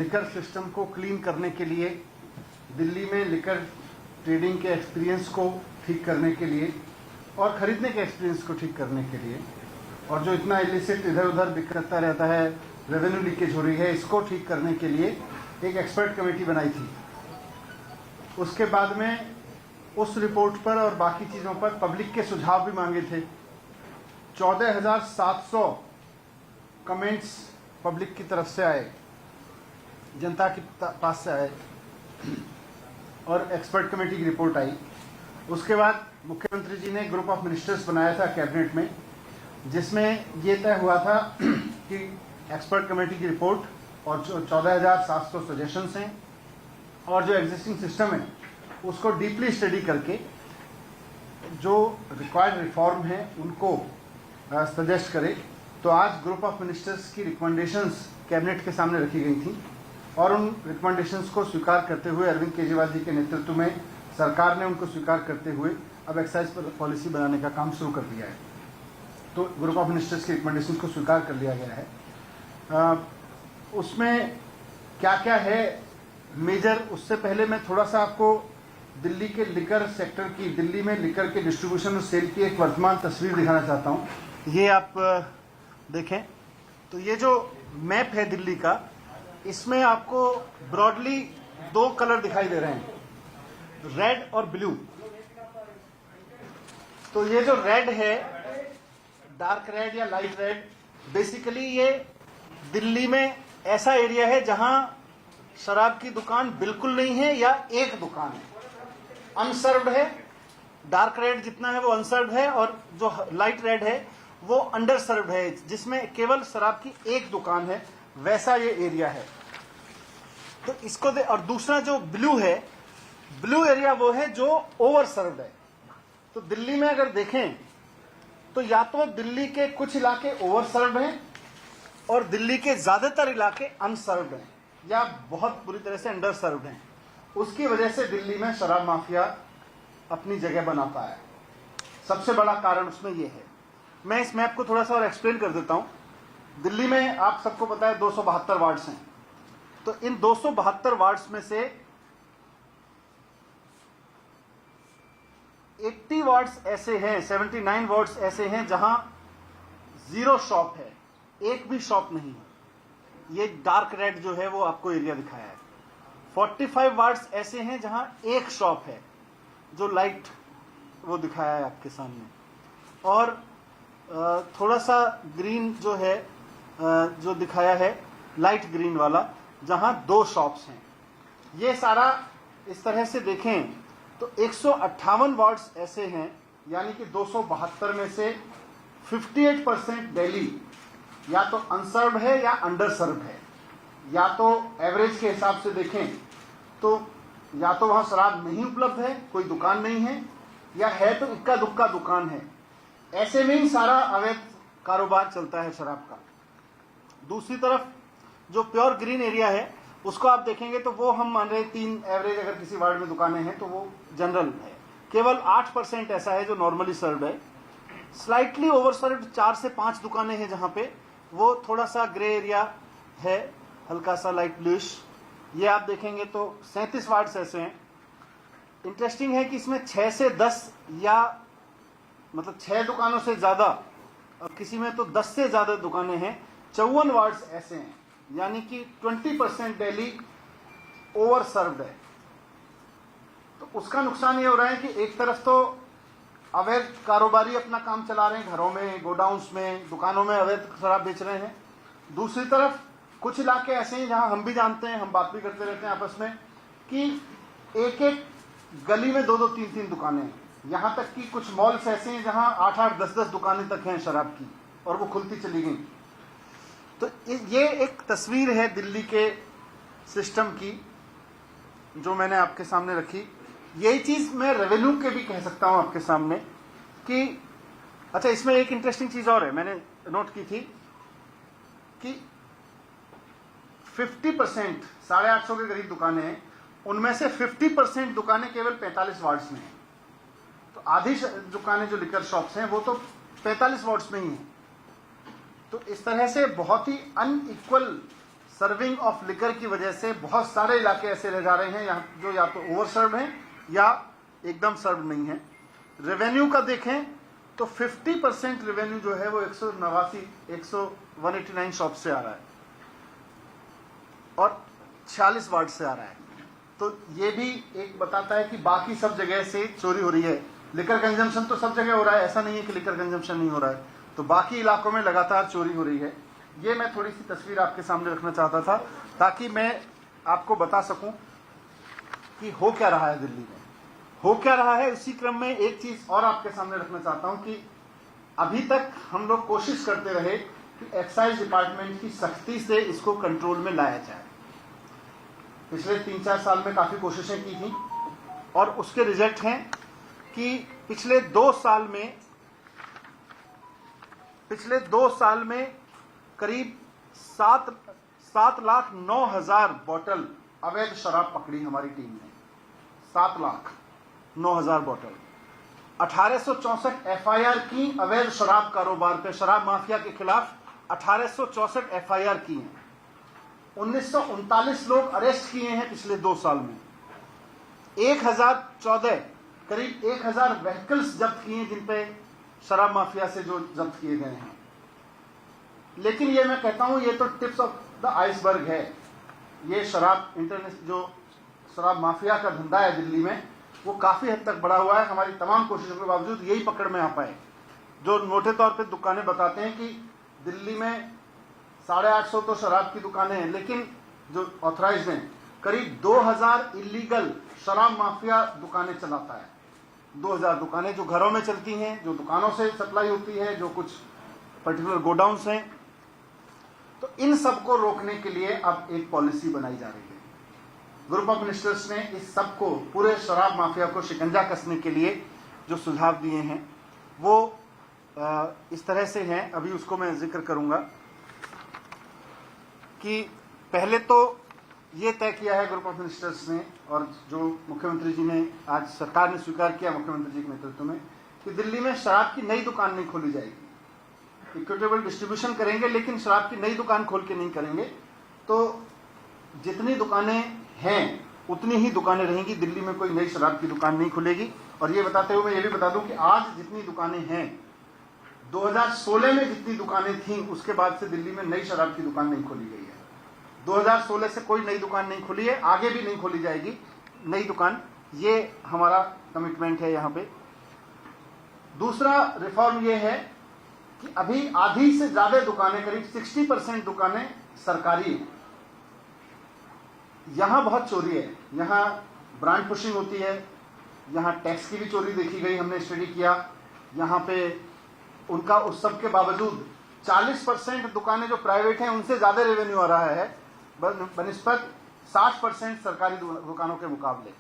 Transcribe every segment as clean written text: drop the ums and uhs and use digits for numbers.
Liquor system को clean करने के लिए, दिल्ली में लिकर ट्रेडिंग के एक्सपीरियंस को ठीक करने के लिए और खरीदने के एक्सपीरियंस को ठीक करने के लिए, और जो इतना इलिसिट इधर उधर बिखरता रहता है, रेवेन्यू लीकेज हो रही है, इसको ठीक करने के लिए एक एक्सपर्ट कमेटी बनाई थी। उसके बाद में उस रिपोर्ट पर और बाकी चीज़ों पर पब्लिक के सुझाव भी मांगे थे। 14,700 कमेंट्स पब्लिक की तरफ से आए, जनता के पास से आए और एक्सपर्ट कमेटी की रिपोर्ट आई। उसके बाद मुख्यमंत्री जी ने ग्रुप ऑफ मिनिस्टर्स बनाया था कैबिनेट में, जिसमें ये तय हुआ था कि एक्सपर्ट कमेटी की रिपोर्ट और जो 14,700 सजेशंस हैं और जो एग्जिस्टिंग सिस्टम है उसको डीपली स्टडी करके जो रिक्वायर्ड रिफॉर्म है उनको सजेस्ट करे। तो आज ग्रुप ऑफ मिनिस्टर्स की रिकमेंडेशंस कैबिनेट के सामने रखी गई थी और उन रिकमेंडेशंस को स्वीकार करते हुए अरविंद केजरीवाल जी के नेतृत्व में सरकार ने उनको स्वीकार करते हुए अब एक्साइज पॉलिसी बनाने का काम शुरू कर दिया है। तो ग्रुप ऑफ मिनिस्टर्स की रिकमेंडेशंस को स्वीकार कर लिया गया है। उसमें क्या क्या है मेजर, उससे पहले मैं थोड़ा सा आपको दिल्ली के लिकर सेक्टर की, दिल्ली में लिकर के डिस्ट्रीब्यूशन और सेल की एक वर्तमान तस्वीर दिखाना चाहता हूँ। ये आप देखें तो ये जो मैप है दिल्ली का, इसमें आपको ब्रॉडली दो कलर दिखाई दे रहे हैं, रेड और ब्लू। तो ये जो रेड है, डार्क रेड या लाइट रेड, बेसिकली ये दिल्ली में ऐसा एरिया है जहां शराब की दुकान बिल्कुल नहीं है या एक दुकान है, अनसर्व्ड है। डार्क रेड जितना है वो अनसर्व्ड है और जो लाइट रेड है वो अंडर सर्व्ड है, जिसमें केवल शराब की एक दुकान है, वैसा ये एरिया है। तो इसको और दूसरा जो ब्लू है, ब्लू एरिया वो है जो ओवर सर्व्ड है। तो दिल्ली में अगर देखें तो या तो दिल्ली के कुछ इलाके ओवर सर्व्ड हैं और दिल्ली के ज्यादातर इलाके अनसर्व्ड हैं या बहुत बुरी तरह से अंडर सर्व्ड हैं। उसकी वजह से दिल्ली में शराब माफिया अपनी जगह बनाता है। सबसे बड़ा कारण उसमें यह है। मैं इस मैप को थोड़ा सा और एक्सप्लेन कर देता हूं। दिल्ली में आप सबको पता है 272 वार्ड्स हैं। तो इन 272 वार्ड्स में से 80 वार्ड्स ऐसे हैं, 79 वार्ड्स ऐसे हैं जहां जीरो शॉप है, एक भी शॉप नहीं है। ये डार्क रेड जो है वो आपको एरिया दिखाया है। 45 वार्ड्स ऐसे हैं जहां एक शॉप है, जो लाइट वो दिखाया है आपके सामने। और थोड़ा सा ग्रीन जो है, जो दिखाया है लाइट ग्रीन वाला, जहां 2 शॉप्स हैं। ये सारा इस तरह से देखें तो 158 वार्ड्स ऐसे हैं, यानी कि 272 में से 58% दिल्ली या तो अनसर्व्ड है या अंडर सर्व्ड है। या तो एवरेज के हिसाब से देखें तो या तो वहां शराब नहीं उपलब्ध है, कोई दुकान नहीं है, या है तो इक्का दुक्का दुकान है। ऐसे में ही सारा अवैध कारोबार चलता है शराब का। दूसरी तरफ जो प्योर ग्रीन एरिया है उसको आप देखेंगे तो वो हम मान रहे 3 एवरेज अगर किसी वार्ड में दुकानें हैं तो वो जनरल है। केवल 8% ऐसा है जो नॉर्मली सर्व्ड है। स्लाइटली ओवर सर्व्ड 4 से 5 दुकानें हैं जहां पे वो थोड़ा सा ग्रे एरिया है, हल्का सा लाइट ब्लूइश। ये आप देखेंगे तो 37 वार्ड्स ऐसे हैं। इंटरेस्टिंग है कि इसमें 6 से 10 या मतलब 6 दुकानों से ज्यादा और किसी में तो 10 से ज्यादा दुकानें हैं। 54 वार्ड्स ऐसे हैं, यानी कि 20% दिल्ली ओवर सर्व्ड है। तो उसका नुकसान ये हो रहा है कि एक तरफ तो अवैध कारोबारी अपना काम चला रहे हैं, घरों में, गोडाउन्स में, दुकानों में अवैध शराब बेच रहे हैं। दूसरी तरफ कुछ इलाके ऐसे हैं जहां हम भी जानते हैं, हम बात भी करते रहते हैं आपस में, कि एक एक गली में 2-2, 3-3 दुकानें हैं। यहां तक कि कुछ मॉल्स ऐसे हैं जहां 8-8, 10-10 दुकानें तक हैं शराब की, और वो खुलती चली गई। तो ये एक तस्वीर है दिल्ली के सिस्टम की जो मैंने आपके सामने रखी। यही चीज मैं रेवेन्यू के भी कह सकता हूं आपके सामने कि अच्छा, इसमें एक इंटरेस्टिंग चीज और है, मैंने नोट की थी कि 50%, 850 के करीब दुकानें हैं, उनमें से 50% दुकानें केवल 45 वार्ड्स में हैं। तो आधी दुकानें जो लिकर शॉप्स हैं वो तो 45 वार्ड्स में ही हैं। तो इस तरह से बहुत ही अनइक्वल सर्विंग ऑफ लिकर की वजह से बहुत सारे इलाके ऐसे रह जा रहे हैं यहाँ जो या तो ओवर सर्व हैं या एकदम सर्व नहीं है। रेवेन्यू का देखें तो 50% रेवेन्यू जो है वो 189 शॉप से आ रहा है और 46 वार्ड से आ रहा है। तो ये भी एक बताता है कि बाकी सब जगह से चोरी हो रही है। लिकर कंजम्पशन तो सब जगह हो रहा है, ऐसा नहीं है कि लिकर कंजम्पशन नहीं हो रहा है, तो बाकी इलाकों में लगातार चोरी हो रही है। ये मैं थोड़ी सी तस्वीर आपके सामने रखना चाहता था ताकि मैं आपको बता सकूं कि हो क्या रहा है दिल्ली में, हो क्या रहा है। इसी क्रम में एक चीज और आपके सामने रखना चाहता हूं कि अभी तक हम लोग कोशिश करते रहे कि एक्साइज डिपार्टमेंट की सख्ती से इसको कंट्रोल में लाया जाए। पिछले 3-4 साल में काफी कोशिशें की थी और उसके रिजल्ट हैं कि पिछले 2 साल में करीब 7,09,000 बोतल अवैध शराब पकड़ी हमारी टीम ने। 7,09,000 बोतल। 1864 एफआईआर की अवैध शराब कारोबार पे, शराब माफिया के खिलाफ 1864 एफआईआर की हैं। 1939 लोग अरेस्ट किए हैं पिछले 2 साल में। 1014 करीब 1000 व्हीकल्स जब्त किए जिन पे शराब माफिया से जो जब्त किए गए हैं। लेकिन ये मैं कहता हूं ये तो टिप्स ऑफ द आइसबर्ग है। ये शराब इंटरनेशनल जो शराब माफिया का धंधा है दिल्ली में वो काफी हद तक बढ़ा हुआ है। हमारी तमाम कोशिशों के बावजूद यही पकड़ में आ पाए। जो मोटे तौर पे दुकानें बताते हैं कि दिल्ली में 850 तो शराब की दुकानें हैं, लेकिन जो ऑथराइज्ड हैं करीब 2000 इलीगल शराब माफिया दुकानें चलाता है। 2000 दुकानें जो घरों में चलती हैं, जो दुकानों से सप्लाई होती है, जो कुछ पर्टिकुलर गोडाउन्स हैं। तो इन सबको रोकने के लिए अब एक पॉलिसी बनाई जा रही है। ग्रुप ऑफ मिनिस्टर्स ने इस सबको, पूरे शराब माफिया को शिकंजा कसने के लिए जो सुझाव दिए हैं वो इस तरह से हैं। अभी उसको मैं जिक्र करूंगा कि पहले तो ये तय किया है ग्रुप ऑफ मिनिस्टर्स ने और जो मुख्यमंत्री जी ने, आज सरकार ने स्वीकार किया मुख्यमंत्री जी के नेतृत्व में, कि दिल्ली में शराब की नई दुकान नहीं खोली जाएगी। इक्विटेबल डिस्ट्रीब्यूशन करेंगे लेकिन शराब की नई दुकान खोल के नहीं करेंगे। तो जितनी दुकानें हैं उतनी ही दुकानें रहेंगी, दिल्ली में कोई नई शराब की दुकान नहीं खुलेगी। और ये बताते हुए मैं ये भी बता दूं कि आज जितनी दुकानें हैं, 2016 में जितनी दुकानें थीं उसके बाद से दिल्ली में नई शराब की दुकान नहीं खोली गई है। 2016 से कोई नई दुकान नहीं खुली है, आगे भी नहीं खोली जाएगी नई दुकान। ये हमारा कमिटमेंट है यहाँ पे। दूसरा रिफॉर्म ये है कि अभी आधी से ज्यादा दुकानें, करीब 60% दुकानें सरकारी हैं। यहां बहुत चोरी है, यहां ब्रांड पुशिंग होती है, यहां टैक्स की भी चोरी देखी गई, हमने स्टडी किया। यहां पे उनका उस सब के बावजूद 40% दुकानें जो प्राइवेट हैं उनसे ज्यादा रेवेन्यू आ रहा है बनिस्बत 60% सरकारी दुकानों के मुकाबले।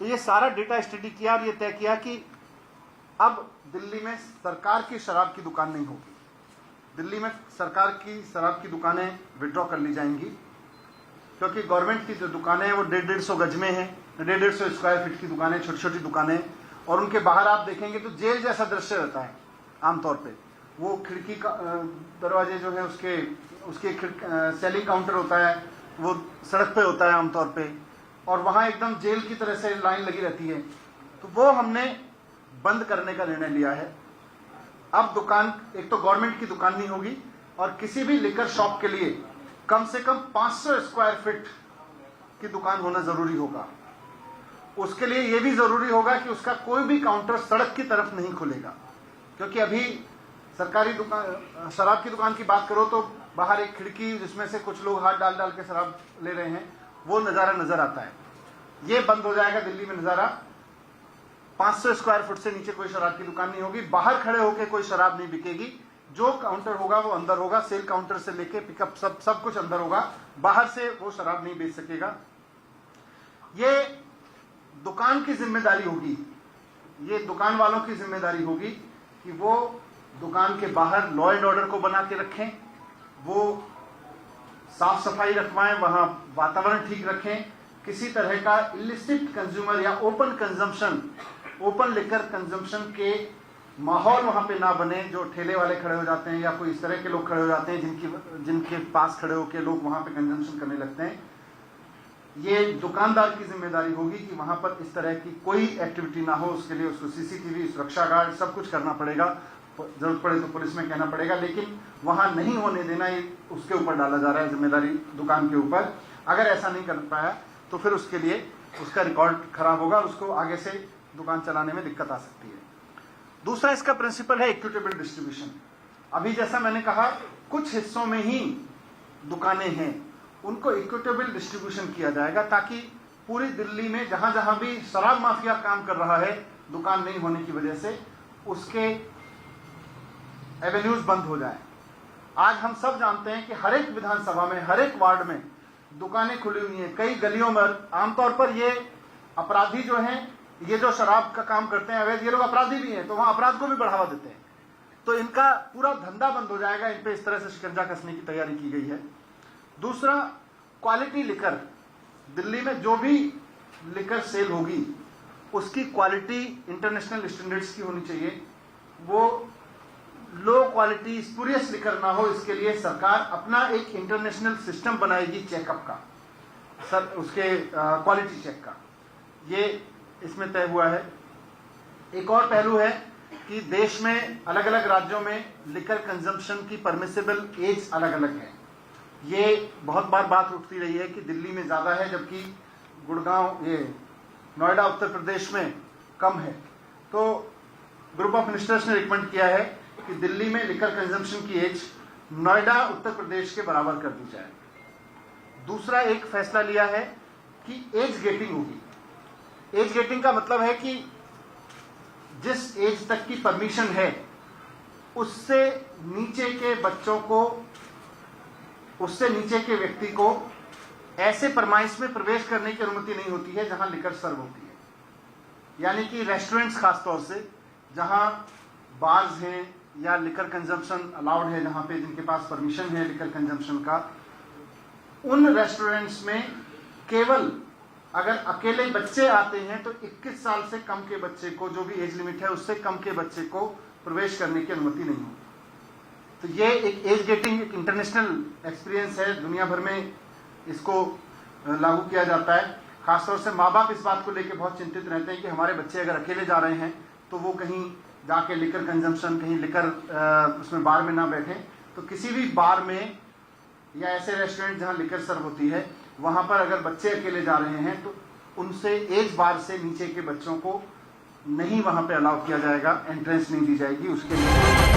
तो ये सारा डेटा स्टडी किया और ये तय किया कि अब दिल्ली में सरकार की शराब की दुकान नहीं होगी। दिल्ली में सरकार की शराब की दुकानें विड्रॉ कर ली जाएंगी, क्योंकि गवर्नमेंट की जो दुकानें हैं वो 150 गज में हैं, 150 स्क्वायर फीट की दुकानें, छोटी छोटी दुकानें, और उनके बाहर आप देखेंगे तो जेल जैसा दृश्य रहता है। आमतौर पे वो खिड़की का दरवाजे जो है उसके सेलिंग काउंटर होता है, वो सड़क पे होता है आमतौर पे, और वहां एकदम जेल की तरह से लाइन लगी रहती है। तो वो हमने बंद करने का निर्णय लिया है। अब दुकान, एक तो गवर्नमेंट की दुकान नहीं होगी, और किसी भी लिकर शॉप के लिए कम से कम 500 स्क्वायर फीट की दुकान होना जरूरी होगा। उसके लिए यह भी जरूरी होगा कि उसका कोई भी काउंटर सड़क की तरफ नहीं खुलेगा, क्योंकि अभी सरकारी दुकान, शराब की दुकान की बात करो तो बाहर एक खिड़की जिसमें से कुछ लोग हाथ डाल डाल के शराब ले रहे हैं, वो नजारा नजर आता है। ये बंद हो जाएगा दिल्ली में नजारा। 500 स्क्वायर फुट से नीचे कोई शराब की दुकान नहीं होगी, बाहर खड़े होकर कोई शराब नहीं बिकेगी। जो काउंटर होगा वो अंदर होगा, सेल काउंटर से लेके पिकअप सब कुछ अंदर होगा, बाहर से वो शराब नहीं बेच सकेगा। ये दुकान की जिम्मेदारी होगी, ये दुकान वालों की जिम्मेदारी होगी कि वो दुकान के बाहर लॉ एंड ऑर्डर को बना के रखें, वो साफ सफाई रखवाएं, वहां वातावरण ठीक रखें, किसी तरह का इलिसिट कंज्यूमर या open consumption, open liquor consumption के माहौल वहां पे ना बने जो ठेले वाले खड़े हो जाते हैं या कोई इस तरह के लोग खड़े हो जाते हैं जिनके पास खड़े होकर लोग वहां पे कंजम्पशन करने लगते हैं। ये दुकानदार की जिम्मेदारी होगी कि वहां पर इस तरह की कोई एक्टिविटी ना हो। उसके लिए उसको सीसीटीवी, सुरक्षा गार्ड सब कुछ करना पड़ेगा, जरूरत पड़े तो पुलिस में कहना पड़ेगा, लेकिन वहां नहीं होने देना ये उसके ऊपर डाला जा रहा है, जिम्मेदारी दुकान के ऊपर। अगर ऐसा नहीं कर पाया तो फिर उसके लिए उसका रिकॉर्ड खराब होगा, उसको आगे से दुकान चलाने में दिक्कत आ सकती है। दूसरा इसका प्रिंसिपल है इक्विटेबल डिस्ट्रीब्यूशन। अभी जैसा मैंने कहा कुछ हिस्सों में ही दुकानें हैं, उनको इक्विटेबल डिस्ट्रीब्यूशन किया जाएगा ताकि पूरी दिल्ली में जहां जहां भी शराब माफिया काम कर रहा है दुकान नहीं होने की वजह से, उसके एवेन्यूज बंद हो जाए। आज हम सब जानते हैं कि हर एक विधानसभा में, हर एक वार्ड में दुकानें खुली हुई हैं। कई गलियों में आमतौर पर ये अपराधी जो हैं, ये जो शराब का काम करते हैं अवैध, ये लोग अपराधी भी हैं, तो वहां अपराध को भी बढ़ावा देते हैं। तो इनका पूरा धंधा बंद हो जाएगा। इन पे इस तरह से शिकंजा कसने की तैयारी की गई है। दूसरा, क्वालिटी लिकर, दिल्ली में जो भी लिकर सेल होगी उसकी क्वालिटी इंटरनेशनल स्टैंडर्ड्स की होनी चाहिए। वो लो क्वालिटी स्पूरियस लिकर ना हो, इसके लिए सरकार अपना एक इंटरनेशनल सिस्टम बनाएगी चेकअप का, सर उसके क्वालिटी चेक का, ये इसमें तय हुआ है। एक और पहलू है कि देश में अलग अलग राज्यों में लिकर कंजम्पशन की परमिसिबल एज अलग अलग है। ये बहुत बार बात उठती रही है कि दिल्ली में ज्यादा है जबकि गुड़गांव, ये नोएडा उत्तर प्रदेश में कम है। तो ग्रुप ऑफ मिनिस्टर्स ने रिकमेंड किया है कि दिल्ली में लिकर कंजम्पशन की एज नोएडा उत्तर प्रदेश के बराबर कर दी जाए। दूसरा एक फैसला लिया है कि एज गेटिंग होगी। एज गेटिंग का मतलब है कि जिस एज तक की परमिशन है उससे नीचे के बच्चों को, उससे नीचे के व्यक्ति को ऐसे परमाइश में प्रवेश करने की अनुमति नहीं होती है जहां लिकर सर्व होती है। यानी कि रेस्टोरेंट्स खासतौर से जहां बार्स हैं या लिकर कंजम्पशन अलाउड है, जहां पे जिनके पास परमिशन है लिकर कंजम्पशन का, उन रेस्टोरेंट्स में केवल अगर अकेले बच्चे आते हैं तो 21 साल से कम के बच्चे को, जो भी एज लिमिट है उससे कम के बच्चे को प्रवेश करने की अनुमति नहीं होती। तो ये एक एज गेटिंग एक इंटरनेशनल एक्सपीरियंस है, दुनिया भर में इसको लागू किया जाता है। खासतौर से माँ बाप इस बात को लेकर बहुत चिंतित रहते हैं कि हमारे बच्चे अगर अकेले जा रहे हैं तो वो कहीं जाके लिकर कंजम्पशन, कहीं लिकर उसमें बार में ना बैठे। तो किसी भी बार में या ऐसे रेस्टोरेंट जहां लिकर सर्व होती है वहां पर अगर बच्चे अकेले जा रहे हैं तो उनसे एज बार से नीचे के बच्चों को नहीं वहां पे अलाउ किया जाएगा, एंट्रेंस नहीं दी जाएगी उसके लिए।